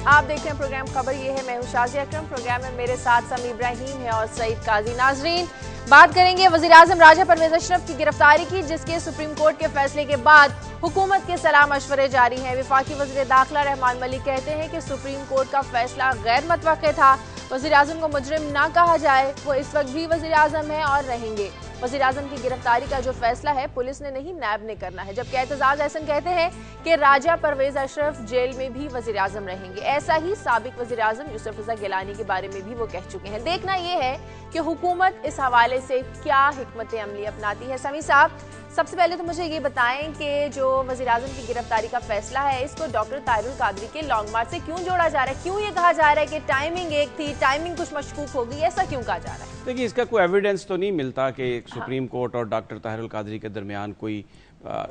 آپ دیکھ رہے ہیں پروگرام خبر، یہ ہے میں ہوں شازیہ اکرم۔ پروگرام میں میرے ساتھ سمی ابراہیم ہے اور سعید قاضی۔ ناظرین، بات کریں گے وزیراعظم راجہ پرویز اشرف کی گرفتاری کی، جس کے سپریم کورٹ کے فیصلے کے بعد حکومت کے صلاح مشورے جاری ہیں۔ وفاقی وزیر داخلہ رحمان ملک کہتے ہیں کہ سپریم کورٹ کا فیصلہ غیر متوقع تھا، وزیراعظم کو مجرم نہ کہا جائے، وہ اس وقت بھی وزیراعظم ہیں اور رہیں گے۔ وزیراعظم کی گرفتاری کا جو فیصلہ ہے پولیس نے نہیں، نیب نے کرنا ہے، جبکہ اعتزاز احسن کہتے ہیں کہ راجہ پرویز اشرف جیل میں بھی وزیراعظم رہیں گے۔ ایسا ہی سابق وزیراعظم یوسف رضا گیلانی کے بارے میں بھی وہ کہہ چکے ہیں۔ دیکھنا یہ ہے کہ حکومت اس حوالے سے کیا حکمت عملی اپناتی ہے۔ سمی صاحب، سب سے پہلے تو مجھے یہ بتائیں کہ جو وزیراعظم کی گرفتاری کا فیصلہ ہے، اس کو ڈاکٹر طاہر القادری کے لانگ مارچ سے کیوں جوڑا جا رہا ہے؟ کیوں یہ کہا جا رہا ہے کہ ٹائمنگ ایک تھی، ٹائمنگ کچھ مشکوک ہوگی، ایسا کیوں کہا جا رہا ہے؟ دیکھیے، اس کا کوئی ایویڈنس تو نہیں ملتا کہ سپریم کورٹ اور ڈاکٹر طاہر القادری کے درمیان کوئی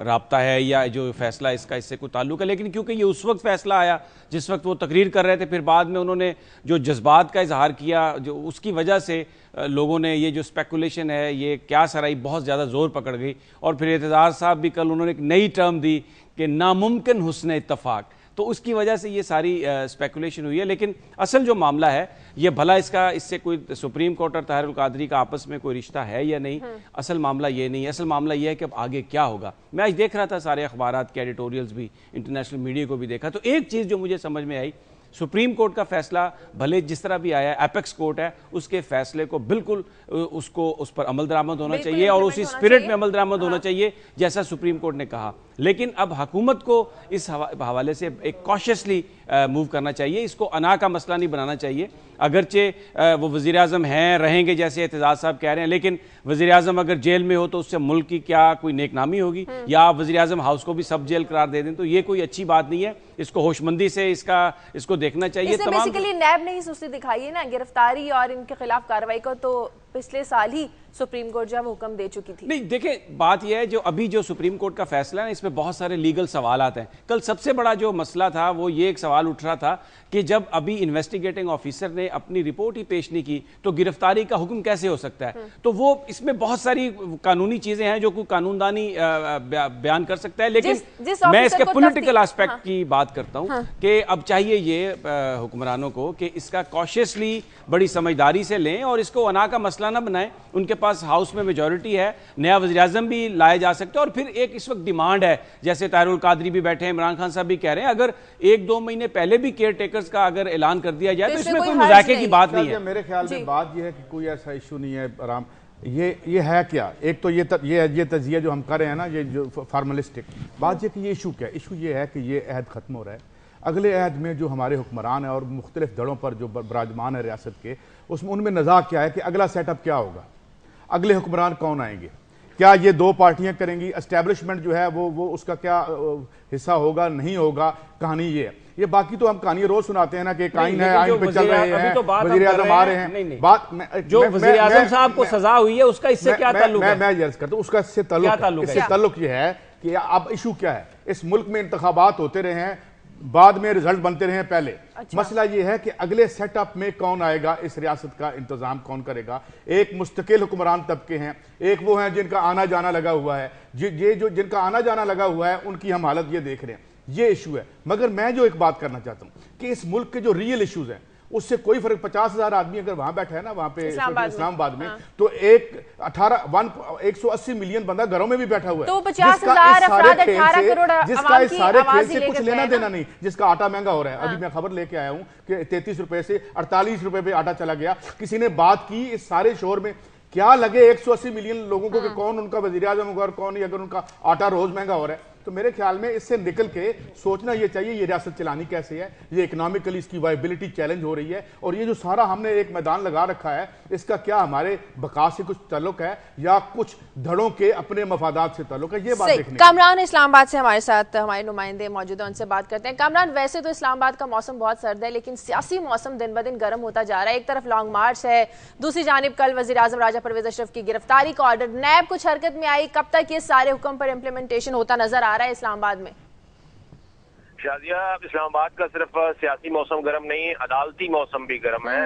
رابطہ ہے یا جو فیصلہ اس کا اس سے کوئی تعلق ہے، لیکن کیونکہ یہ اس وقت فیصلہ آیا جس وقت وہ تقریر کر رہے تھے، پھر بعد میں انہوں نے جو جذبات کا اظہار کیا، جو اس کی وجہ سے لوگوں نے یہ جو سپیکولیشن ہے، یہ کیا سرائی بہت زیادہ زور پکڑ گئی۔ اور پھر اعتزاز صاحب بھی کل انہوں نے ایک نئی ٹرم دی کہ ناممکن حسن اتفاق، تو اس کی وجہ سے یہ ساری سپیکولیشن ہوئی ہے۔ لیکن اصل جو معاملہ ہے یہ بھلا اس سے کوئی سپریم کورٹ اور طاہر القادری کا آپس میں کوئی رشتہ ہے یا نہیں، اصل معاملہ یہ نہیں ہے۔ اصل معاملہ یہ ہے کہ اب آگے کیا ہوگا۔ میں آج دیکھ رہا تھا سارے اخبارات کے ایڈیٹوریلز بھی، انٹرنیشنل میڈیا کو بھی دیکھا، تو ایک چیز جو مجھے سمجھ میں آئی، سپریم کورٹ کا فیصلہ بھلے جس طرح بھی آیا ہے، ایپیکس کورٹ ہے، اس کے فیصلے کو بالکل اس پر عمل درآمد ہونا چاہیے اور اسی اسپرٹ میں عمل درآمد ہونا چاہیے جیسا سپریم کورٹ نے کہا۔ لیکن اب حکومت کو اس حوالے سے ایک کاشیسلی موو کرنا چاہیے، اس کو انا کا مسئلہ نہیں بنانا چاہیے۔ اگرچہ وہ وزیراعظم ہیں، رہیں گے جیسے اعتزاز صاحب کہہ رہے ہیں، لیکن وزیراعظم اگر جیل میں ہو تو اس سے ملک کی کیا کوئی نیک نامی ہوگی؟ یا آپ وزیراعظم ہاؤس کو بھی سب جیل قرار دے دیں، تو یہ کوئی اچھی بات نہیں ہے۔ اس کو ہوش مندی سے اس کو دیکھنا چاہیے۔ اس میں بیسیکلی نیب نے ہی سستی دکھائی ہے نا، گرفتاری اور ان کے خلاف کارروائی کو تو پچھلے سال ہی سپریم کورٹ جب حکم دے چکی تھی۔ نہیں، دیکھیں بات یہ ہے جو سپریم کورٹ کا فیصلہ ہے اس میں بہت سارے لیگل سوالات ہیں۔ کل سب سے بڑا جو مسئلہ تھا وہ یہ ایک سوال اٹھ رہا تھا کہ جب ابھی انویسٹیگیٹنگ آفیسر نے اپنی رپورٹ ہی پیش نہیں کی تو گرفتاری کا حکم کیسے ہو سکتا ہے؟ تو وہ اس میں بہت ساری قانونی چیزیں ہیں جو کوئی قانوندانی بیان کر سکتا ہے، لیکن میں اس کے پولیٹیکل آسپیکٹ کی بات کرتا ہوں کہ اب چاہیے یہ حکمرانوں کو کہ اس کا کاشیسلی بڑی سمجھداری سے لیں اور اس کو انا کا مسئلہ نہ بنائیں۔ ان کے پاس ہاؤس میں میجورٹی ہے، نیا وزیراعظم بھی لائے جا سکتے اور پھر ایک اس وقت ڈیمانڈ ہے، جیسے طاہر القادری بھی بیٹھے ہیں، عمران خان صاحب بھی کہہ رہے ہیں، اگر 1-2 مہینے پہلے بھی کیئر ٹیکرز کا اگر اعلان کر دیا جائے تو اس میں کوئی مذاکرے کی بات نہیں ہے۔ میرے خیال میں بات یہ ہے کہ کوئی ایسا ایشو نہیں ہے رام۔ یہ ہے کیا؟ ایک تو یہ تجزیہ جو ہم کر رہے ہیں نا، یہ جو فارملسٹک بات، یہ کہ یہ ایشو کیا ہے؟ ایشو یہ ہے کہ یہ عہد ختم ہو رہا ہے۔ اگلے عہد میں جو ہمارے حکمران ہیں اور مختلف دھڑوں پر جو براجمان ہیں ریاست کے، اس میں ان میں نزاع کیا ہے کہ اگلا سیٹ اپ کیا ہوگا، اگلے حکمران کون آئیں گے، کیا یہ 2 پارٹیاں کریں گی، اسٹیبلشمنٹ جو ہے وہ اس کا کیا حصہ ہوگا، نہیں ہوگا، کہانی یہ ہے۔ یہ باقی تو ہم کہانی روز سناتے ہیں نا کہ آئین ہے، آئین پہ چل رہے ہیں، وزیر اعظم آ رہے ہیں۔ بات جو وزیر اعظم صاحب کو سزا ہوئی ہے اس کا اس سے کیا تعلق ہے؟ میں عرض کرتا ہوں اس کا اس سے تعلق یہ ہے کہ اب ایشو کیا ہے۔ اس ملک میں انتخابات ہوتے رہے ہیں، بعد میں رزلٹ بنتے رہے ہیں پہلے۔ مسئلہ یہ ہے کہ اگلے سیٹ اپ میں کون آئے گا، اس ریاست کا انتظام کون کرے گا۔ ایک مستقل حکمران طبقے ہیں، ایک وہ ہیں جن کا آنا جانا لگا ہوا ہے، جن کا آنا جانا لگا ہوا ہے ان کی ہم حالت یہ دیکھ رہے ہیں، یہ ایشو ہے۔ مگر میں جو ایک بات کرنا چاہتا ہوں کہ اس ملک کے جو ریئل ایشوز ہیں اس سے کوئی فرق، 50,000 آدمی اگر وہاں بیٹھا ہے نا، وہاں پہ اسلام آباد میں، تو 180 ملین بندہ گھروں میں بھی بیٹھا ہوا ہے، تو 50,000 افراد 18 کروڑ جس کا اس سارے کھیل سے کچھ لینا دینا نہیں، جس کا آٹا مہنگا ہو رہا ہے۔ ابھی میں خبر لے کے آیا ہوں کہ 33 روپے سے 48 روپے پہ آٹا چلا گیا۔ کسی نے بات کی اس سارے شور میں، کیا لگے 180 ملین لوگوں کو کہ کون ان کا وزیر اعظم ہوگا اور کون نہیں، اگر ان کا آٹا روز مہنگا ہو رہا ہے۔ تو میرے خیال میں اس سے نکل کے سوچنا یہ چاہیے یہ ریاست چلانی کیسے ہے، یہ اکنامکلی اس کی وائبلٹی چیلنج ہو رہی ہے، اور یہ جو سارا ہم نے ایک میدان لگا رکھا ہے اس کا کیا ہمارے بقا سے کچھ تعلق ہے یا کچھ دھڑوں کے اپنے مفادات سے تعلق ہے، یہ بات دیکھنے۔ کامران اسلام آباد سے ہمارے ساتھ ہمارے نمائندے موجود ہیں، ان سے بات کرتے ہیں۔ کامران، ویسے تو اسلام آباد کا موسم بہت سرد ہے لیکن سیاسی موسم دن بدن گرم ہوتا جا رہا ہے۔ ایک طرف لانگ مارچ ہے، دوسری جانب کل وزیر اعظم راجہ پرویز اشرف کی گرفتاری کا آرڈر، نیب کچھ حرکت میں آئی، کب تک یہ سارے حکم پر امپلیمنٹیشن ہوتا نظر آ رہا ہے اسلام آباد میں؟ شازیہ، اسلام آباد کا صرف سیاسی موسم گرم نہیں، عدالتی موسم بھی گرم ہے۔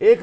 ایک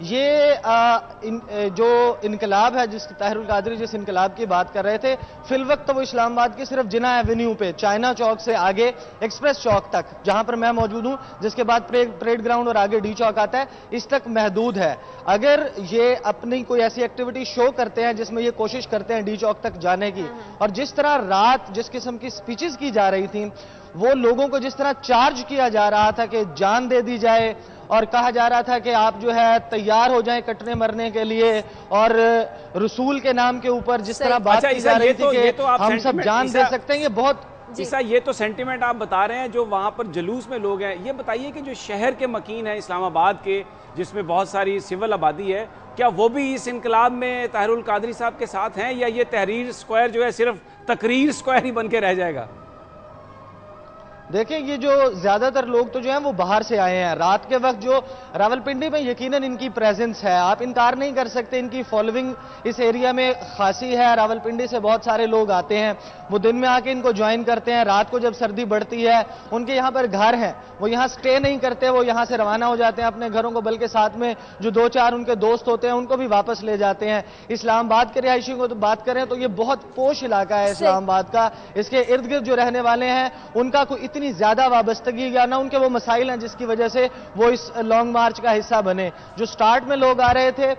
یہ جو انقلاب ہے جس طاہر القادری جس انقلاب کی بات کر رہے تھے، فی الوقت وہ اسلام آباد کی صرف جناح ایونیو پہ چائنا چوک سے آگے ایکسپریس چوک تک، جہاں پر میں موجود ہوں، جس کے بعد پریڈ گراؤنڈ اور آگے ڈی چوک آتا ہے، اس تک محدود ہے۔ اگر یہ اپنی کوئی ایسی ایکٹیویٹی شو کرتے ہیں جس میں یہ کوشش کرتے ہیں ڈی چوک تک جانے کی، اور جس طرح رات جس قسم کی سپیچز کی جا رہی تھیں، وہ لوگوں کو جس طرح چارج کیا جا رہا تھا کہ جان دے دی جائے، اور کہا جا رہا تھا کہ آپ جو ہے تیار ہو جائیں کٹنے مرنے کے لیے، اور رسول کے نام کے اوپر جس طرح بات کی جا رہی تھی کہ ہم سب جان دے سکتے ہیں، یہ بہت عیسیٰ یہ تو سینٹیمنٹ آپ بتا رہے ہیں جو وہاں پر جلوس میں لوگ ہیں۔ یہ بتائیے کہ جو شہر کے مکین ہیں اسلام آباد کے، جس میں بہت ساری سول آبادی ہے، کیا وہ بھی اس انقلاب میں طاہر القادری صاحب کے ساتھ ہیں، یا یہ تحریر اسکوائر جو ہے صرف تقریر اسکوائر ہی بن کے رہ جائے گا؟ دیکھیں، یہ جو زیادہ تر لوگ تو جو ہیں وہ باہر سے آئے ہیں۔ رات کے وقت جو راولپنڈی میں یقیناً ان کی پریزنس ہے، آپ انکار نہیں کر سکتے، ان کی فالوئنگ اس ایریا میں خاصی ہے۔ راولپنڈی سے بہت سارے لوگ آتے ہیں، وہ دن میں آ کے ان کو جوائن کرتے ہیں، رات کو جب سردی بڑھتی ہے ان کے یہاں پر گھر ہیں، وہ یہاں سٹے نہیں کرتے، وہ یہاں سے روانہ ہو جاتے ہیں اپنے گھروں کو، بلکہ ساتھ میں جو دو چار ان کے دوست ہوتے ہیں ان کو بھی واپس لے جاتے ہیں۔ اسلام آباد کے رہائشیوں کو تو بات کریں تو یہ بہت پوش علاقہ ہے اسلام آباد کا، اس کے ارد گرد جو رہنے والے ہیں ان کا کوئی اتنی زیادہ وابستگی یا نہ ان کے وہ مسائل ہیں جس کی وجہ سے وہ اس لانگ مارچ کا حصہ بنے۔ جو سٹارٹ میں لوگ آ رہے تھے،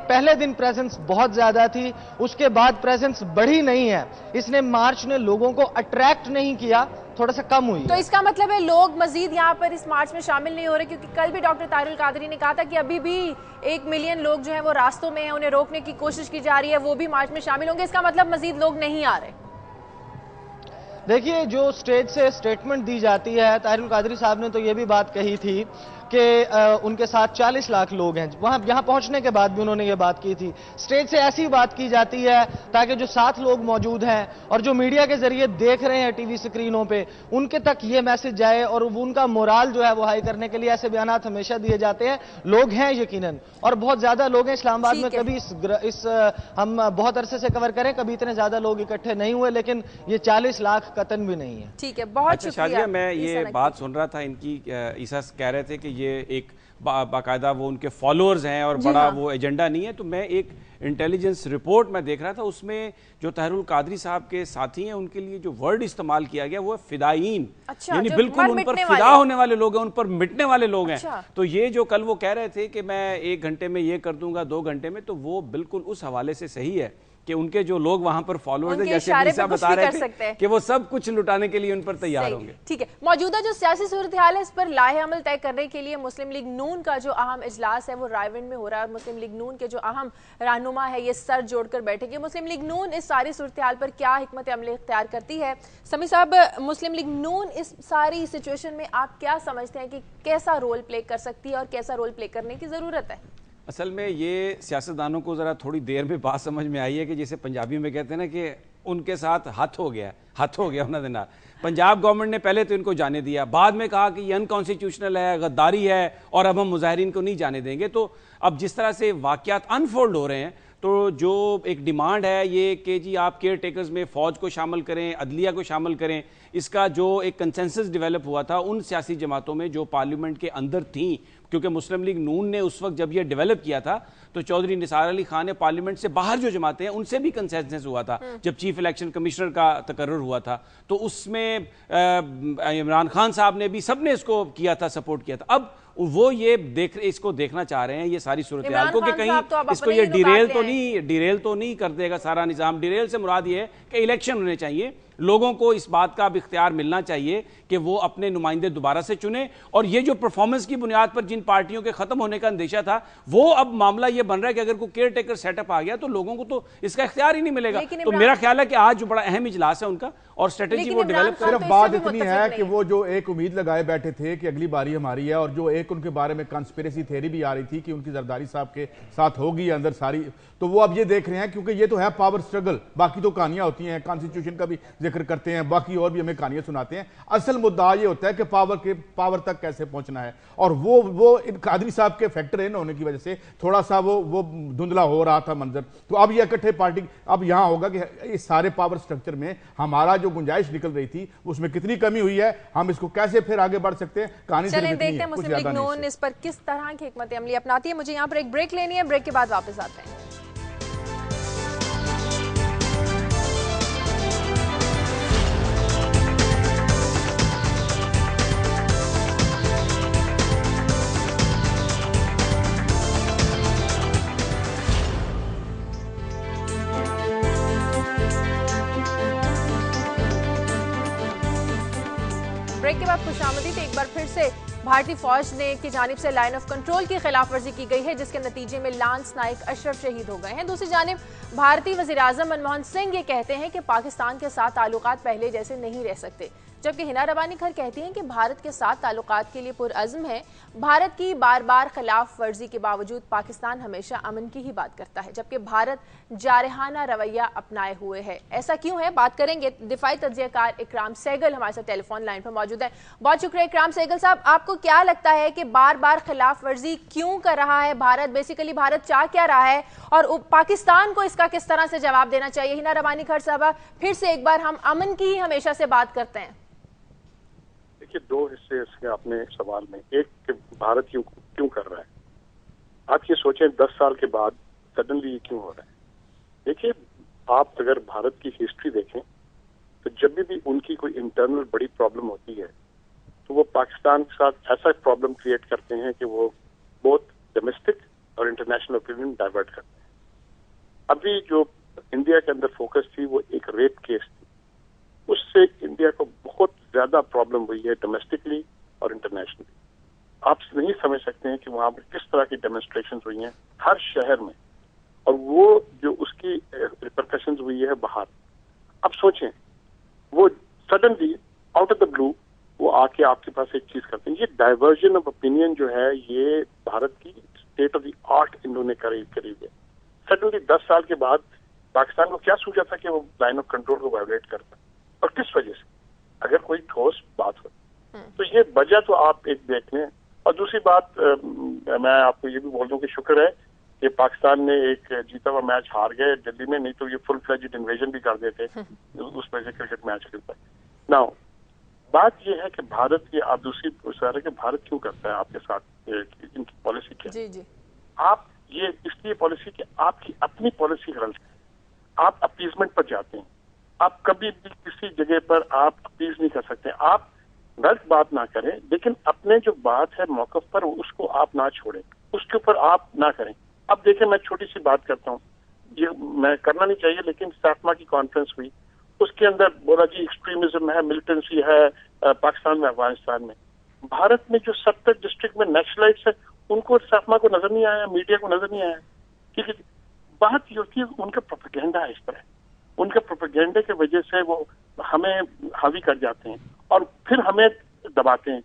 پہلے دن پریزنس بہت زیادہ تھی، اس کے بعد پریزنس بڑھی نہیں ہے، اس نے مارچ نے لوگوں کو اٹریکٹ نہیں کیا، تھوڑا سا کم ہوئی۔ تو اس کا مطلب ہے لوگ مزید یہاں پر اس مارچ میں شامل نہیں ہو رہے، کیونکہ کل بھی ڈاکٹر طاہر القادری نے کہا تھا کہ ابھی بھی 1 ملین لوگ جو ہیں وہ راستوں میں ہیں، انہیں روکنے کی کوشش کی جا رہی ہے، وہ بھی مارچ میں شامل ہوں گے، اس کا مطلب مزید لوگ نہیں آ رہے؟ دیکھیے، جو اسٹیج سے سٹیٹمنٹ دی جاتی ہے، طاہر القادری صاحب نے تو یہ بھی بات کہی تھی کہ ان کے ساتھ 40 لاکھ لوگ ہیں، وہاں یہاں پہنچنے کے بعد بھی انہوں نے یہ بات کی تھی۔ اسٹیج سے ایسی بات کی جاتی ہے تاکہ جو ساتھ لوگ موجود ہیں اور جو میڈیا کے ذریعے دیکھ رہے ہیں ٹی وی سکرینوں پہ، ان کے تک یہ میسج جائے اور ان کا مورال جو ہے وہ ہائی کرنے کے لیے ایسے بیانات ہمیشہ دیے جاتے ہیں۔ لوگ ہیں یقیناً، اور بہت زیادہ لوگ ہیں اسلام آباد میں، کبھی ہم بہت عرصے سے کور کریں، کبھی اتنے زیادہ لوگ اکٹھے نہیں ہوئے، لیکن یہ 40 لاکھ قطن بھی نہیں ہے۔ ٹھیک ہے، بہت شکریہ۔ شادیہ، میں یہ بات سن رہا تھا ان کی، عیسیٰ کہہ رہے تھے کہ یہ ایک باقاعدہ وہ ان کے فالوورز ہیں اور بڑا وہ ایجنڈا نہیں ہے، تو میں ایک انٹیلیجنس رپورٹ میں دیکھ رہا تھا، اس میں جو طاہر القادری صاحب کے ساتھی ہیں ان کے لیے جو ورڈ استعمال کیا گیا وہ ہے فدائین، یعنی بالکل ان پر فدا ہونے والے لوگ ہیں، ان پر مٹنے والے لوگ ہیں۔ تو یہ جو کل وہ کہہ رہے تھے کہ میں 1 گھنٹے میں یہ کر دوں گا، 2 گھنٹے میں، تو وہ بالکل اس حوالے سے صحیح ہے کہ ان کے جو لوگ وہاں پر فالوورز ہیں، جیسے عیسیٰ بتا رہے تھے کہ وہ سب کچھ لٹانے کے لیے ان پر تیار ہوں گے۔ ٹھیک ہے، موجودہ جو سیاسی صورتحال ہے اس پر لاہ عمل طے کرنے کے لیے مسلم لیگ نون کا جو اہم اجلاس ہے وہ رائے ونڈ میں ہو رہا ہے، اور مسلم لیگ نون کے جو اہم رہنما ہے یہ سر جوڑ کر بیٹھے گی۔ مسلم لیگ نون اس ساری صورتحال پر کیا حکمت عملی اختیار کرتی ہے؟ سمیع صاحب، مسلم لیگ نون اس ساری سچویشن میں آپ کیا سمجھتے ہیں کہ کیسا رول پلے کر سکتی ہے اور کیسا رول پلے کرنے کی ضرورت ہے؟ اصل میں یہ سیاستدانوں کو ذرا تھوڑی دیر میں بات سمجھ میں آئی ہے کہ جیسے پنجابی میں کہتے ہیں نا کہ ان کے ساتھ ہاتھ ہو گیا انہوں نے۔ پنجاب گورنمنٹ نے پہلے تو ان کو جانے دیا، بعد میں کہا کہ یہ انکانسٹیٹیوشنل ہے، غداری ہے، اور اب ہم مظاہرین کو نہیں جانے دیں گے۔ تو اب جس طرح سے واقعات انفولڈ ہو رہے ہیں، تو جو ایک ڈیمانڈ ہے یہ کہ جی آپ کیئر ٹیکرز میں فوج کو شامل کریں، عدلیہ کو شامل کریں، اس کا جو ایک کنسنسس ڈیولپ ہوا تھا ان سیاسی جماعتوں میں جو پارلیمنٹ کے اندر تھیں، کیونکہ مسلم لیگ نون نے اس وقت جب یہ ڈیولپ کیا تھا تو چودھری نثار علی خان نے پارلیمنٹ سے باہر جو جماعتیں ہیں ان سے بھی کنسنسس ہوا تھا جب چیف الیکشن کمشنر کا تقرر ہوا تھا، تو اس میں عمران خان صاحب نے بھی، سب نے اس کو کیا تھا، سپورٹ کیا تھا۔ اب وہ یہ اس کو دیکھنا چاہ رہے ہیں یہ ساری صورتحال کو کہ کہیں اس کو یہ ڈیریل تو نہیں کر دے گا سارا نظام۔ ڈیریل سے مراد یہ ہے کہ الیکشن ہونے چاہیے، لوگوں کو اس بات کا اب اختیار ملنا چاہیے کہ وہ اپنے نمائندے دوبارہ سے چنیں، اور یہ جو پرفارمنس کی بنیاد پر جن پارٹیوں کے ختم ہونے کا اندیشہ تھا وہ اب معاملہ یہ بن رہا ہے کہ اگر کوئی کیئر ٹیکر سیٹ اپ آ گیا تو لوگوں کو تو اس کا اختیار ہی نہیں ملے گا۔ تو میرا خیال ہے کہ آج جو بڑا اہم اجلاس ہے ان کا اور اسٹریٹجی وہ ڈیولپ صرف بات اتنی ہے کہ وہ جو ایک امید لگائے بیٹھے تھے کہ اگلی باری ہماری ہے، اور جو ایک ان کے بارے میں کانسپیریسی تھیوری بھی آ رہی تھی کہ ان کی زرداری صاحب کے ساتھ ہوگی اندر ساری، تو وہ اب یہ دیکھ رہے ہیں کیونکہ یہ تو ہے پاور سٹرگل، باقی تو کہانیاں ہوتی ہیں، کانسٹیٹیوشن کا بھی ذکر کرتے ہیں, باقی اور بھی ہمیں کہانیاں سناتے ہیں. اصل مدعا یہ ہوتا ہے کہ پاور تک کیسے پہنچنا ہے, اور وہ قادری صاحب کے فیکٹر ان ہونے کی وجہ سے تھوڑا سا وہ دھندلا ہو رہا تھا منظر. تو اب یہ اکٹھے پارٹی اب یہاں ہوگا کہ اس سارے پاور سٹرکچر میں ہمارا جو گنجائش نکل رہی تھی اس میں کتنی کمی ہوئی ہے, ہم اس کو کیسے پھر آگے بڑھ سکتے ہیں. کہانی چلیں دیکھتے ہیں مسلم لیگ نون اس پر کس طرح کی حکمت عملی اپناتی ہے. مجھے یہاں پر ایک بریک لینی ہے, بریک کے بعد واپس آتے ہیں. بریک کے بعد خوش آمدید. ایک بار پھر سے بھارتی فوج نے کی جانب سے لائن آف کنٹرول کی خلاف ورزی کی گئی ہے, جس کے نتیجے میں لانس نائک اشرف شہید ہو گئے ہیں. دوسری جانب بھارتی وزیر اعظم منموہن سنگھ یہ کہتے ہیں کہ پاکستان کے ساتھ تعلقات پہلے جیسے نہیں رہ سکتے, جبکہ ہنا ربانی کھر کہتی ہیں کہ بھارت کے ساتھ تعلقات کے لیے پرعزم ہے. بھارت کی بار بار خلاف ورزی کے باوجود پاکستان ہمیشہ امن کی ہی بات کرتا ہے, جبکہ بھارت جارحانہ رویہ اپنائے ہوئے ہے. ایسا کیوں ہے, بات کریں گے. دفاعی تجزیہ کار اکرام سہگل ہمارے ساتھ ٹیلی فون لائن پر موجود ہے. بہت شکریہ اکرام سہگل صاحب. آپ کو کیا لگتا ہے کہ بار بار خلاف ورزی کیوں کر رہا ہے بھارت؟ بیسیکلی بھارت چاہ کیا رہا ہے, اور پاکستان کو اس کا کس طرح سے جواب دینا چاہیے؟ ہنا ربانی کھر صاحبہ, پھر سے ایک بار ہم امن کی ہی ہمیشہ سے بات کرتے ہیں. دیکھیے, دو حصے اس کے اپنے سوال میں. ایک کہ بھارت کیوں کر رہا ہے. آپ یہ سوچیں 10 سال کے بعد سڈنلی یہ کیوں ہو رہا ہے. دیکھیے, آپ اگر بھارت کی ہسٹری دیکھیں تو جب بھی ان کی کوئی انٹرنل بڑی پرابلم ہوتی ہے تو وہ پاکستان کے ساتھ ایسا پرابلم کریٹ کرتے ہیں کہ وہ بہت ڈومیسٹک اور انٹرنیشنل اوپینین ڈائیورٹ کرتے ہیں. ابھی جو انڈیا کے اندر فوکس تھی وہ ایک ریپ کیس تھی, اس سے انڈیا کو بہت زیادہ پرابلم ہوئی ہے ڈومیسٹکلی اور انٹرنیشنلی. آپ نہیں سمجھ سکتے ہیں کہ وہاں پر کس طرح کی ڈیمونسٹریشنز ہوئی ہیں ہر شہر میں, اور وہ جو اس کی ریپرکشنز ہوئی ہے باہر. اب سوچیں, وہ سڈنلی آؤٹ آف دا بلو وہ آ کے آپ کے پاس ایک چیز کرتے ہیں. یہ ڈائیورژن آف اوپینین جو ہے یہ بھارت کی اسٹیٹ آف دی آرٹ انہوں نے کری ہے. سڈنلی 10 سال کے بعد پاکستان کو کیا سوچا تھا کہ وہ لائن آف کنٹرول کو وائلیٹ کرتا, اور کس وجہ سے؟ اگر کوئی ٹھوس بات ہو تو یہ وجہ تو آپ ایک دیکھ لیں. اور دوسری بات, میں آپ کو یہ بھی بول دوں کہ شکر ہے کہ پاکستان نے ایک جیتا ہوا میچ ہار گئے دلی میں, نہیں تو یہ فل فلیجڈ انویژن بھی کر دیتے اس وجہ سے کرکٹ میچ کھیلتا ہے. ناؤ بات یہ ہے کہ بھارت کی, آپ دوسری پوچھ رہے کہ بھارت کیوں کرتا ہے آپ کے ساتھ, ان کی پالیسی کیا؟ جی آپ یہ اس لیے پالیسی کہ آپ کی اپنی پالیسی غلط ہے. آپ اپیزمنٹ پر جاتے ہیں, آپ کبھی بھی کسی جگہ پر آپ اپیز نہیں کر سکتے. آپ غلط بات نہ کریں, لیکن اپنے جو بات ہے موقف پر اس کو آپ نہ چھوڑیں, اس کے اوپر آپ نہ کریں. اب دیکھیں, میں چھوٹی سی بات کرتا ہوں, یہ میں کرنا نہیں چاہیے, لیکن سیفما کی کانفرنس ہوئی, اس کے اندر بولا جی ایکسٹریمزم ہے, ملیٹنسی ہے پاکستان میں, افغانستان میں. بھارت میں جو 70 ڈسٹرکٹ میں نیشنلائٹس ہیں ان کو سیفما کو نظر نہیں آیا, میڈیا کو نظر نہیں آیا. ٹھیک ہے, بات یہ ہوتی ہے ان کا پروپیگنڈا ہے اس طرح, ان کے پروپیگنڈے کی وجہ سے وہ ہمیں حاوی کر جاتے ہیں اور پھر ہمیں دباتے ہیں.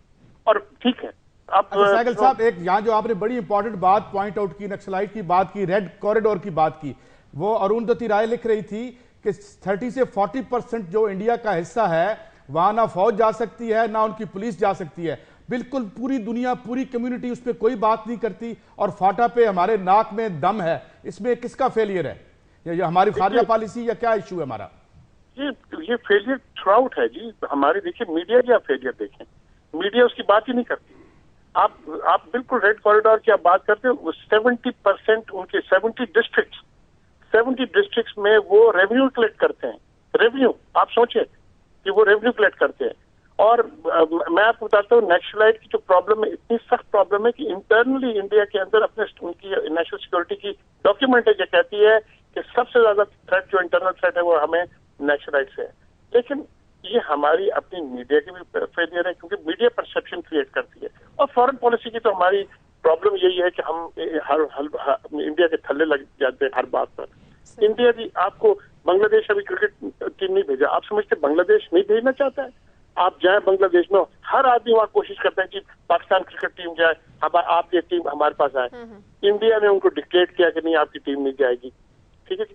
اور ٹھیک ہے, اب سہگل صاحب ایک یہاں جو آپ نے بڑی امپورٹنٹ بات پوائنٹ آؤٹ کی, نکسلائٹ کی بات کی, ریڈ کوریڈور کی بات کی, وہ اروندھتی رائے لکھ رہی تھی کہ 30 سے 40% جو انڈیا کا حصہ ہے وہاں نہ فوج جا سکتی ہے نہ ان کی پولیس جا سکتی ہے. بالکل پوری دنیا, پوری کمیونٹی اس پہ کوئی بات نہیں کرتی, اور فاٹا پہ ہمارے ناک میں دم ہے. اس میں کس کا فیلئر ہے, یہ ہماری خارجہ پالیسی یا کیا ایشو ہے ہمارا؟ یہ فیلئر تھرو آؤٹ ہے جی ہماری. دیکھیں میڈیا کیا فیلئر دیکھیں, میڈیا اس کی بات ہی نہیں کرتی. آپ بالکل ریڈ کوریڈور کی آپ بات کرتے ہیں, 70% ان کے 70 ڈسٹرکٹس میں وہ ریونیو کلیکٹ کرتے ہیں. ریونیو آپ سوچیں کہ وہ ریونیو کلیکٹ کرتے ہیں. اور میں آپ کو بتاتا ہوں, نیشنلائٹ کی جو پرابلم ہے, اتنی سخت پرابلم ہے کہ انٹرنلی انڈیا کے اندر اپنے ان کی نیشنل سیکورٹی کی ڈاکیومنٹ ہے جو کہتی ہے کہ سب سے زیادہ تھریٹ جو انٹرنل تھریٹ ہے وہ ہمیں نیشنلائٹ سے ہے. لیکن یہ ہماری اپنی میڈیا کی بھی فیلئر ہے, کیونکہ میڈیا پرسپشن کریٹ کرتی ہے. اور فارن پالیسی کی تو ہماری پرابلم یہی ہے کہ ہم انڈیا کے تھلے لگ جاتے ہیں ہر بات پر. انڈیا بھی, آپ کو بنگلہ دیش ابھی کرکٹ ٹیم نہیں بھیجا, آپ سمجھتے بنگلہ دیش نہیں بھیجنا چاہتا ہے؟ آپ جائیں بنگلہ دیش میں, ہر آدمی وہاں کوشش کرتا ہے کہ پاکستان کرکٹ ٹیم جائے, آپ کی ٹیم ہمارے پاس آئے. انڈیا نے ان کو ڈکٹیٹ کیا کہ نہیں آپ کی ٹیم نہیں جائے گی. ٹھیک ہے جی,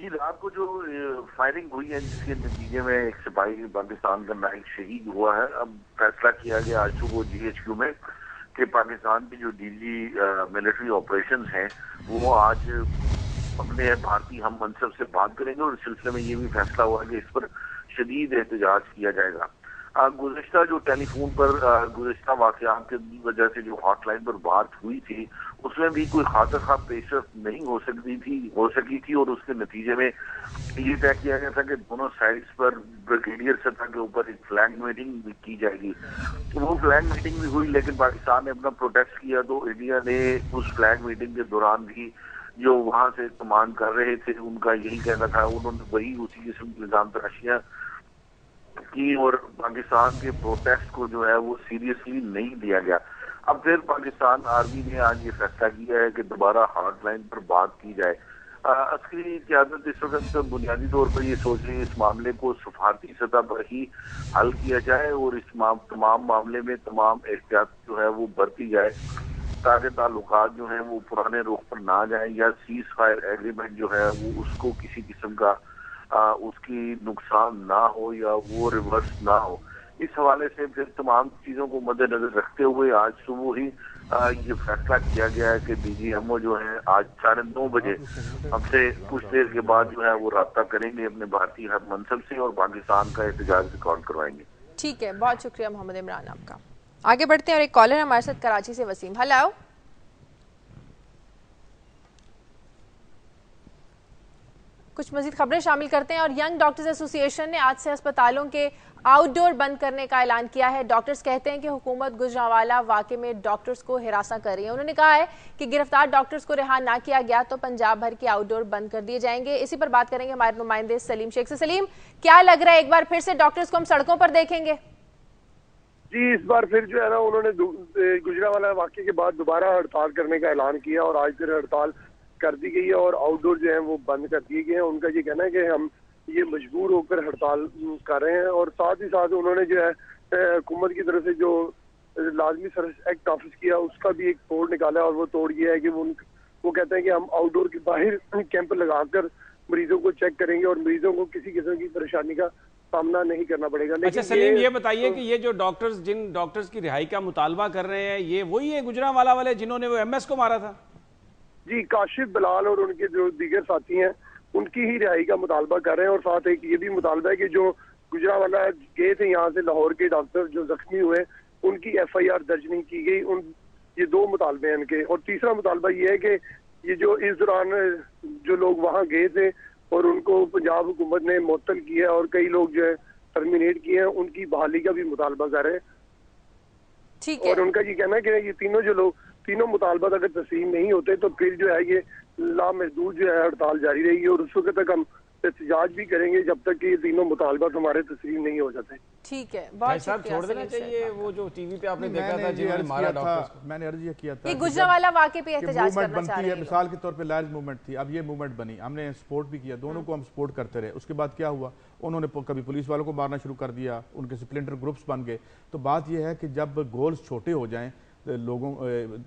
جی رات کو جو فائرنگ ہوئی ہے جس کے نتیجے میں ایک سپاہی پاکستان کا نائک شہید ہوا ہے، اب فیصلہ کیا گیا آج صبح GHQ میں کہ پاکستان کی جو DG ملٹری آپریشنز ہیں وہ آج اپنے بھارتی ہم منصب سے بات کریں گے، اور اس سلسلے میں یہ بھی فیصلہ ہوا کہ اس پر شدید احتجاج کیا جائے گا۔ گزشتہ جو ٹیلی فون پر گزشتہ واقعات کی وجہ سے جو ہاٹ لائن پر بات ہوئی تھی اس میں بھی کوئی خاطر خواہ پیش رفت نہیں ہو سکی تھی، اور اس کے نتیجے میں یہ طے کیا گیا تھا کہ دونوں سائڈز پر بریگیڈیئر سطح کے اوپر ایک فلیگ میٹنگ بھی کی جائے گی۔ وہ فلیگ میٹنگ بھی ہوئی، لیکن پاکستان نے اپنا پروٹیسٹ کیا تو انڈیا نے اس فلیگ میٹنگ کے دوران بھی جو وہاں سے کمانڈ کر رہے تھے ان کا یہی کہنا تھا، انہوں نے وہی اسی قسم کی الزام تراشیاں کی اور پاکستان کے پروٹیسٹ کو جو ہے وہ سیریسلی نہیں لیا گیا۔ اب پھر پاکستان آرمی نے آج یہ فیصلہ کیا ہے کہ دوبارہ ہاٹ لائن پر بات کی جائے۔ عسکری قیادت اس وقت بنیادی طور پر یہ سوچ رہی ہے اس معاملے کو سفارتی سطح پر ہی حل کیا جائے اور اس تمام معاملے میں تمام احتیاط جو ہے وہ برتی جائے تاکہ تعلقات جو ہیں وہ پرانے رخ پر نہ جائیں، یا سیز فائر ایگریمنٹ جو ہے وہ اس کو کسی قسم کا اس کی نقصان نہ ہو یا وہ ریورس نہ ہو۔ اس حوالے سے پھر تمام چیزوں کو مد نظر رکھتے ہوئے آج صبح ہی یہ فیصلہ کیا گیا ہے کہ DGMO جو ہے آج 9:30 بجے ہم سے کچھ دیر کے بعد جو ہے وہ رابطہ کریں گے اپنے بھارتی ہم منصب سے اور پاکستان کا احتجاج ریکارڈ کروائیں گے۔ ٹھیک ہے، بہت شکریہ محمد عمران آپ کا۔ آگے بڑھتے ہیں اور ایک کالر ہے ہمارے ساتھ کراچی سے، وسیم۔ ہلو، کچھ مزید خبریں شامل کرتے ہیں۔ اور ینگ ڈاکٹرز ایسوسی ایشن نے آج سے اسپتالوں کے آؤٹ ڈور بند کرنے کا اعلان کیا ہے۔ ڈاکٹرز کہتے ہیں کہ حکومت گجرانوالہ واقعے میں ڈاکٹرز کو ہراساں کر رہی ہے۔ انہوں نے کہا ہے کہ گرفتار ڈاکٹرز کو رہا نہ کیا گیا تو پنجاب بھر کے آؤٹ ڈور بند کر دیے جائیں گے۔ اسی پر بات کریں گے ہمارے نمائندے سلیم شیخ سے۔ سلیم، کیا لگ رہا ہے ایک بار پھر سے ڈاکٹرز کو ہم سڑکوں پر دیکھیں گے؟ جی، اس بار پھر جو ہے نا انہوں نے گجرانوالہ واقعے کے بعد دوبارہ ہڑتال کرنے کا اعلان کیا اور آج پھر ہڑتال کر دی گئی ہے اور آؤٹ ڈور جو ہیں وہ بند کر دیے گئے ہیں۔ ان کا یہ کہنا ہے کہ ہم یہ مجبور ہو کر ہڑتال کر رہے ہیں، اور ساتھ ہی ساتھ انہوں نے جو ہے حکومت کی طرف سے جو لازمی سروس ایکٹ نافذ کیا اس کا بھی ایک توڑ نکالا، اور وہ توڑ یہ ہے کہ وہ کہتے ہیں کہ ہم آؤٹ ڈور کے باہر کیمپ لگا کر مریضوں کو چیک کریں گے اور مریضوں کو کسی قسم کی پریشانی کا سامنا نہیں کرنا پڑے گا۔ اچھا سلیم، یہ بتائیے کہ یہ جو ڈاکٹرز جن ڈاکٹرز کی رہائی کا مطالبہ کر رہے ہیں یہ وہی ہے گجرانوالہ والے جنہوں نے وہ MS کو مارا تھا؟ جی، کاشف بلال اور ان کے جو دیگر ساتھی ہیں ان کی ہی رہائی کا مطالبہ کر رہے ہیں، اور ساتھ ایک یہ بھی مطالبہ ہے کہ جو گجرانوالہ گئے تھے یہاں سے لاہور کے ڈاکٹر جو زخمی ہوئے ان کی FIR درج نہیں کی گئی۔ یہ دو مطالبے ہیں ان کے، اور تیسرا مطالبہ یہ ہے کہ یہ جو اس دوران جو لوگ وہاں گئے تھے اور ان کو پنجاب حکومت نے معطل کیا ہے اور کئی لوگ جو ہے ٹرمینیٹ کیے ہیں ان کی بحالی کا بھی مطالبہ کر رہے ہیں۔ اور ان کا یہ کہنا ہے کہ یہ تینوں مطالبات اگر تسلیم نہیں ہوتے تو پھر جو ہے یہ لامحدود جو ہے ہڑتال جاری رہے گی، اور اس وقت تک ہم احتجاج بھی کریں گے جب تک کہ یہ تینوں مطالبات ہمارے تسلیم نہیں ہو جاتے۔ ٹھیک ہے، بہت صاحب چھوڑ دینا چاہیے وہ جو ٹی وی پہ آپ نے دیکھا تھا جنہوں نے مارا ڈاکٹرز کو۔ میں نے عرض یہ کیا تھا یہ گجرانوالہ واقعے پہ احتجاج کرنا چاہ رہے ہیں، مثال کے طور پہ لائز موومنٹ تھی، اب یہ موومنٹ بنی، ہم نے سپورٹ بھی کیا، دونوں کو ہم سپورٹ کرتے رہے۔ اس کے بعد کیا ہوا، انہوں نے کبھی پولیس والوں کو مارنا شروع کر دیا، ان کے سپلنٹر گروپس بن گئے۔ تو بات یہ ہے کہ جب گولز چھوٹے ہو جائیں لوگوں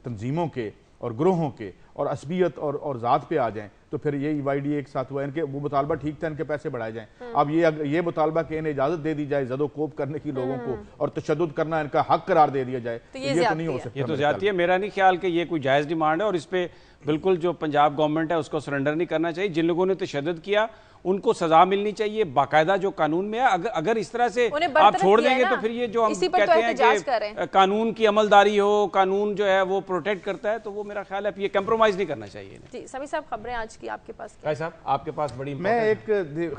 تنظیموں کے اور گروہوں کے اور عصبیت اور ذات پہ آ جائیں تو پھر یہ YDA ایک ساتھ ہوا، ان کے وہ مطالبہ ٹھیک تھا، ان کے پیسے بڑھائے جائیں۔ اب یہ مطالبہ کہ انہیں اجازت دے دی جائے زد و کوب کرنے کی لوگوں کو اور تشدد کرنا ان کا حق قرار دے دیا جائے، تو یہ تو نہیں ہو سکتا۔ یہ تو زیادتی ہے، میرا نہیں خیال کہ یہ کوئی جائز ڈیمانڈ ہے، اور اس پہ بالکل جو پنجاب گورنمنٹ ہے اس کو سرنڈر نہیں کرنا چاہیے۔ جن لوگوں نے تشدد کیا ان کو سزا ملنی چاہیے باقاعدہ جو قانون میں ہے۔ اگر اس طرح سے آپ چھوڑ دیں گے تو پھر یہ جو ہم کہتے ہیں کہ قانون کی عملداری ہو، قانون جو ہے وہ پروٹیکٹ کرتا ہے، تو وہ میرا خیال ہے یہ کمپرومائز نہیں کرنا چاہیے۔ جی سمیع صاحب، خبریں آج کی آپ کے پاس بھائی صاحب آپ کے پاس بڑی میں ایک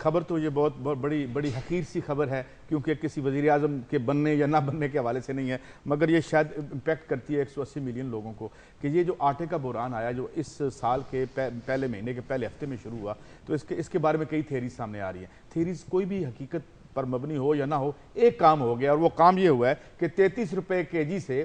خبر تو یہ بہت بڑی حقیر سی خبر ہے، کیونکہ کسی وزیر اعظم کے بننے یا نہ بننے کے حوالے سے نہیں ہے، مگر یہ شاید امپیکٹ کرتی ہے 180 ملین لوگوں کو، کہ یہ جو آٹے کا بحران آیا جو اس سال کے پہلے مہینے کے پہلے ہفتے میں شروع ہوا، تو اس کے بارے میں کئی تھیریز سامنے آ رہی ہیں۔ تھیریز کوئی بھی حقیقت پر مبنی ہو یا نہ ہو، ایک کام ہو گیا، اور وہ کام یہ ہوا ہے کہ 33 روپے kg سے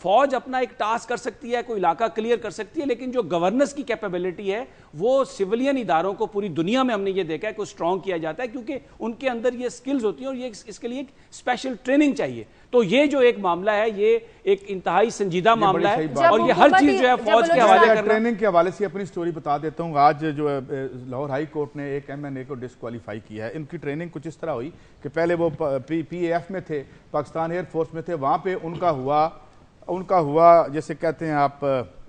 فوج اپنا ایک ٹاسک کر سکتی ہے, کوئی علاقہ کلیئر کر سکتی ہے, لیکن جو گورننس کی کیپیبلٹی ہے وہ سویلین اداروں کو پوری دنیا میں ہم نے یہ دیکھا ہے کہ اسٹرانگ کیا جاتا ہے, کیونکہ ان کے اندر یہ سکلز ہوتی ہیں اور یہ اس کے لیے ایک اسپیشل ٹریننگ چاہیے. تو یہ جو ایک معاملہ ہے یہ ایک انتہائی سنجیدہ معاملہ ہے, اور یہ ہر چیز جو ہے فوج کے حوالے کرنا. ٹریننگ کے حوالے سے اپنی سٹوری بتا دیتا ہوں. آج جو لاہور ہائی کورٹ نے ایک MNA کو ڈسکوالیفائی کیا ہے. ان کی ٹریننگ کچھ اس طرح ہوئی کہ پہلے وہ PAF میں تھے, پاکستان ایئر فورس میں تھے, وہاں پہ ان کا ہوا جیسے کہتے ہیں آپ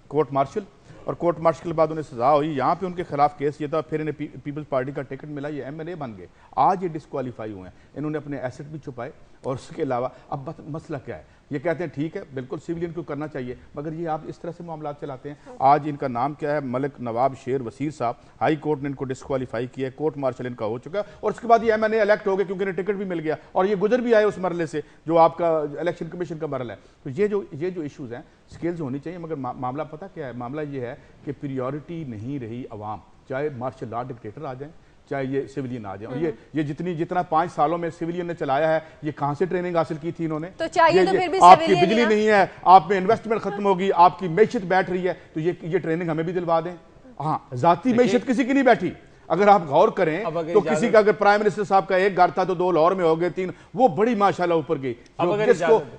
کورٹ مارشل, اور کورٹ مارشل کے بعد انہیں سزا ہوئی. یہاں پہ ان کے خلاف کیس یہ تھا, پھر انہیں پیپلز پارٹی کا ٹکٹ ملا, یہ MNA بن گئے. آج یہ ڈسکوالیفائی ہوئے ہیں. انہوں نے اپنے ایسٹ بھی چھپائے, اور اس کے علاوہ اب مسئلہ کیا ہے, یہ کہتے ہیں ٹھیک ہے بالکل سیولین کو کرنا چاہیے, مگر یہ آپ اس طرح سے معاملات چلاتے ہیں. آج ان کا نام کیا ہے, ملک نواب شیر وسیر صاحب, ہائی کورٹ نے ان کو ڈسکوالیفائی کیا ہے, کورٹ مارشل ان کا ہو چکا, اور اس کے بعد یہ MNA الیکٹ ہو گئے کیونکہ انہیں ٹکٹ بھی مل گیا, اور یہ گزر بھی آئے اس مرحلے سے جو آپ کا الیکشن کمیشن کا مرحلہ ہے. تو یہ جو ایشوز ہیں سکلز ہونی چاہیے, مگر معاملہ پتہ کیا ہے, معاملہ یہ ہے کہ پریورٹی نہیں رہی عوام, چاہے مارشل لا ڈکٹیٹر آ جائیں, چاہے یہ سیولین آ جائیں. اور یہ جتنا 5 سالوں میں سیولین نے چلایا ہے, یہ کہاں سے ٹریننگ حاصل کی تھی انہوں نے؟ تو چاہیے تو پھر بھی آپ کی بجلی نہیں ہے, آپ میں انویسٹمنٹ ختم ہوگی, آپ کی معیشت بیٹھ رہی ہے, تو یہ ٹریننگ ہمیں بھی دلوا دیں. ہاں, ذاتی معیشت کسی کی نہیں بیٹھی. اگر آپ غور کریں تو کسی کا اگر پرائم منسٹر صاحب کا ایک گھر تھا تو 2 لاہور میں ہو گئے, 3 وہ بڑی ماشاءاللہ اوپر گئی,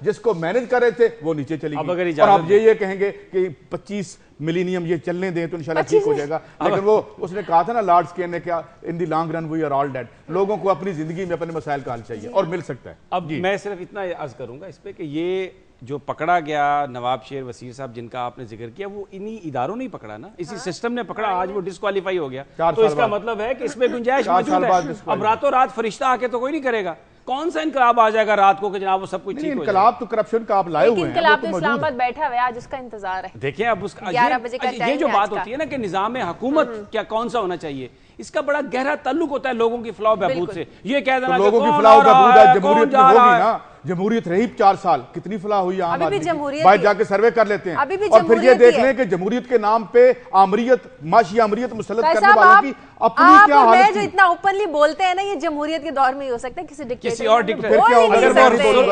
جس کو مینج کر رہے تھے وہ نیچے چلی گئی. اور آپ یہ کہیں گے کہ 25 ملینیم یہ چلنے دیں تو انشاءاللہ ٹھیک ہو جائے گا. لیکن وہ اس نے کہا تھا نا لارڈ اسکین نے, کیا in the long run we are all dead. لوگوں کو اپنی زندگی میں اپنے مسائل کا حل چاہیے, اور مل سکتا ہے. اب میں صرف اتنا عرض کروں گا اس پہ کہ یہ جو پکڑا گیا نواب شیر وسیر صاحب جن کا آپ نے ذکر کیا, وہ انہی اداروں نے پکڑا نا, اسی سسٹم نے پکڑا, آج وہ ڈسکوالیفائی ہو گیا. تو اس کا مطلب ہے کہ اس میں گنجائش موجود ہے. اب راتوں رات فرشتہ آ کے تو کوئی نہیں کرے گا. کون سا انقلاب آ جائے گا رات کو کہ جناب وہ سب کچھ ٹھیک ہو جائے؟ انقلاب تو کرپشن کا آپ لائے ہوئے ہیں. انقلاب تو اسلام آباد بیٹھا ہوا ہے, آج اس کا انتظار ہے. دیکھیں اب یہ جو بات ہوتی ہے نا کہ نظام حکومت کیا کون سا ہونا چاہیے, اس کا بڑا گہرا تعلق ہوتا ہے لوگوں کی فلاح و بہبود سے. یہ کہہ دینا لوگوں کی فلاح و بہبود ہے, جمہوریت میں ہوگی نا, جمہوریت رہی 4 سال, کتنی فلاح ہوئی عام آدمی, باہر جا کے سروے کر لیتے ہیں, اور پھر یہ دیکھ لیں کہ جمہوریت کے نام پہ آمریت, معاشی آمریت مسلط کرنے والوں کی اپنی کیا حالت آپ جو اتنا اوپنلی بولتے ہیں نا, یہ جمہوریت کے دور میں ہی ہو سکتا ہے, کسی اور ڈکٹیٹر.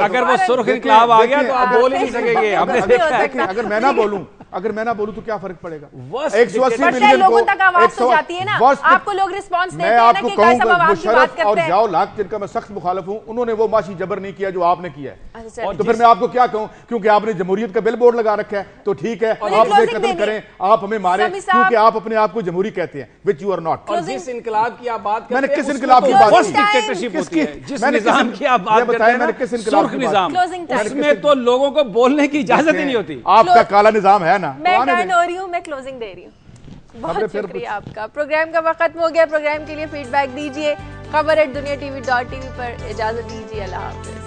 اگر وہ سرخ انقلاب آ گیا تو آپ بول ہی نہیں سکیں گے. ہم نے دیکھا ہے. اگر میں نہ بولوں تو کیا فرق پڑے گا؟ 180 ملین لوگوں تک آواز تو جاتی ہے نا, آپ کو لوگ رسپانس دیتے ہیں نا کہ کیسا عوام کی بات کرتے ہیں. اور جاؤ لاکھ جن کا میں سخت مخالف ہوں, انہوں نے وہ معاشی جبر نہیں کیا جو آپ نے کیا ہے. تو پھر میں آپ کو کیا کہوں, کیونکہ آپ نے جمہوریت کا بل بورڈ لگا رکھا ہے تو ٹھیک ہے, آپ سے قتل کریں, آپ ہمیں ماریں, کیونکہ آپ اپنے آپ کو جمہوری کہتے ہیں, which you are not. اور جس انقلاب کی آپ بات کرتے ہیں, میں نے کس انقلاب کی بات کی, ڈکٹیٹرشپ ہوتی ہے, جس نظام کی آپ بات کرتے ہیں, سرخ نظام, اس میں تو لوگوں کو بولنے کی اجازت ہی نہیں ہوتی. آپ کا کالا نظام ہے نا. میں ٹرن ہو رہی ہوں, میں کلوزنگ دے رہی ہوں. بہت شکریہ آپ کا. پروگرام کا وقت ختم ہو گیا. پروگرام کے لیے فیڈ بیک دیجیے. خبر@duniatv.tv پر. اجازت دیجیے. اللہ حافظ.